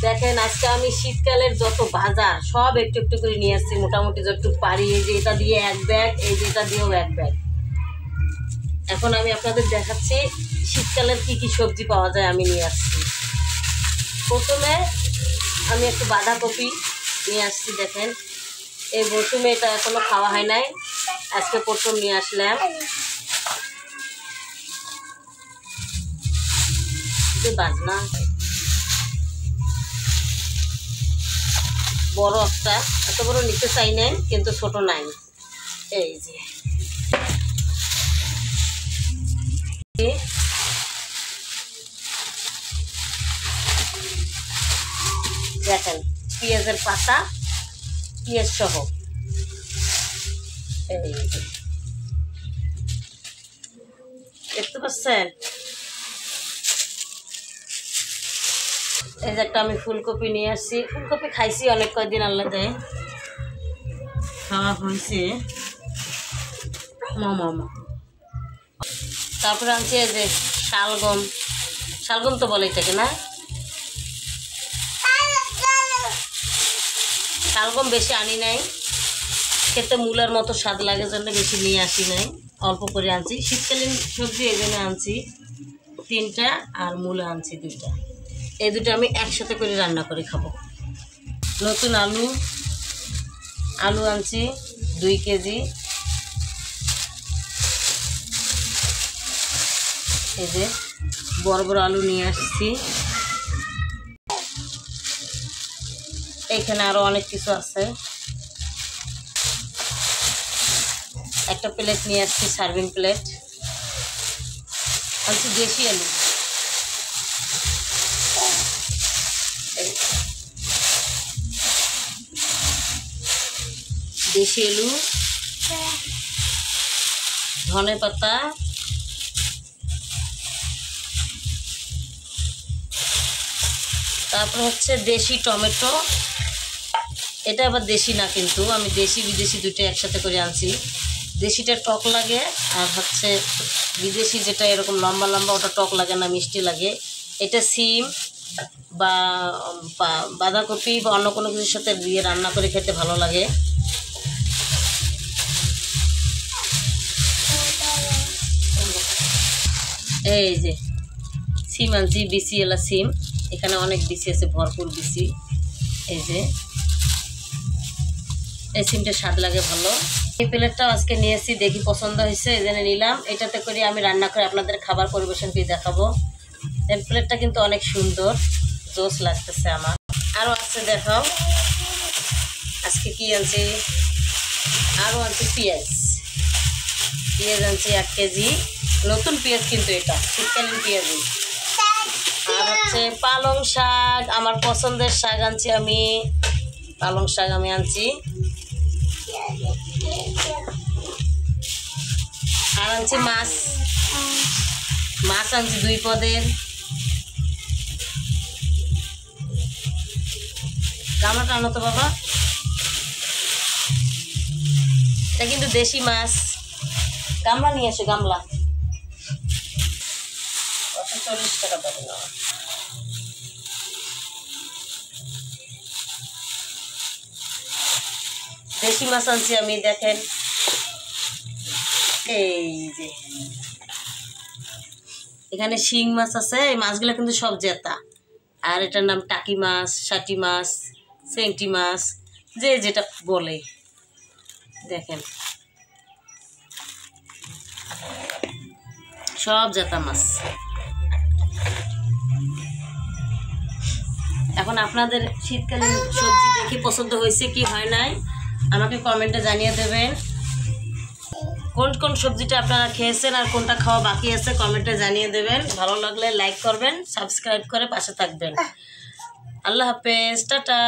দেখেন আজকে আমি শীতকালের যত বাজার সব একটু একটু করে নিয়ে আসছি, মোটামুটি যতটুকু পারি। এই যে এটা দিয়ে এক ব্যাগ, এই যে এটা দিয়েও এক ব্যাগ। এখন আমি আপনাদের দেখাচ্ছি শীতকালের কি কি সবজি পাওয়া যায় আমি নিয়ে আসছি। প্রথমে আমি একটু বাঁধাকপি নিয়ে আসছি। দেখেন এই মৌসুমে এটা এখনো খাওয়া হয় নাই, আজকে প্রথম নিয়ে আসলাম। বাজনা বড় একটা, এত বড় নিতে চাই নাই, কিন্তু ছোট নাই। এই যে দেখেন পেঁয়াজের পাতা, পেঁয়াজ সহ। এই যে দেখতে পাচ্ছেন, এই যে একটা আমি ফুলকপি নিয়ে আসছি। ফুলকপি খাইছি অনেক কয়দিন, আল্লাহ দেয় খাওয়া হয়েছে। মামা তারপরে আনছি এই যে শালগম, শালগম তো বলে এটাকে না, শালগম বেশি আনি নাই, খেতে মূলার মতো স্বাদ লাগে জন্য বেশি নিয়ে আসি নাই, অল্প করে আনছি। শীতকালীন সবজি এই জন্য আনছি 3টা, আর মূলা আনছি 2টা। এই দুটো আমি একসাথে করে রান্না করে খাবো। নতুন আলু আনছি 2 কেজি। এই যে বড় বড় আলু নিয়ে আসছি। এইখানে আরো অনেক কিছু আছে। একটা প্লেট নিয়ে আসছি, সার্ভিং প্লেট আনছি। দেশি আলু, দেশি আলু, ধনে পাতা, তারপর হচ্ছে দেশি টমেটো। এটা আবার দেশি না, কিন্তু আমি দেশি বিদেশি দুটো একসাথে করে আনছি। দেশিটা টক লাগে, আর হচ্ছে বিদেশি যেটা এরকম লম্বা লম্বা, ওটা টক লাগে না, মিষ্টি লাগে। এটা সিম বা বাঁধাকপি বা অন্য কোনো কিছুর সাথে দিয়ে রান্না করে খেতে ভালো লাগে। এই যে সিম আনছি, বিসি এলা সিম, এখানে অনেক বিসি আছে, ভরপুর বিসি। এই যে এই সিমটা স্বাদ লাগে ভালো। এই প্লেটটাও আজকে নিয়েছি, দেখি পছন্দ হয়েছে এই জন্য নিলাম। এটাতে করে আমি রান্না করে আপনাদের খাবার পরিবেশন করে দেখাবো। এই প্লেটটা কিন্তু অনেক সুন্দর, জোস লাগতেছে আমার। আরও আছে, দেখাও আজকে কি আনছি। আরও আনছি পেঁয়াজ আনছি 1 কেজি। নতুন পেঁয়াজ কিন্তু এটা শীতকালীন পেঁয়াজই। আর হচ্ছে পালং শাক, আমার পছন্দের শাক আনছি আমি, পালং শাক আমি আনছি। আর আনছি মাছ আনছি 2 পদের। গামলাটা আনো তো বাবা, এটা কিন্তু দেশি মাছ। গামলা নিয়ে আসে, গামলা 40 টাকা পাবে না। দেশি মাছ আনছি আমি, দেখেন এই যে এখানে শিং মাছ আছে। এই মাছগুলো কিন্তু সব জেতা। আর এটার নাম টাকি মাছ, শাটি মাছ, সেন্টি মাছ, যে যেটা বলে। দেখেন সব জেতা মাছ। এখন আপনাদের শীতকালীন সবজি দেখে পছন্দ হয়েছে কি হয় নাই আমাকে কমেন্টে জানিয়ে দেবেন। কোন কোন সবজিটা আপনারা খেয়েছেন আর কোনটা খাওয়া বাকি আছে কমেন্টে জানিয়ে দেবেন। ভালো লাগলে লাইক করবেন, সাবস্ক্রাইব করে পাশে থাকবেন। আল্লাহ হাফেজ, টাটা।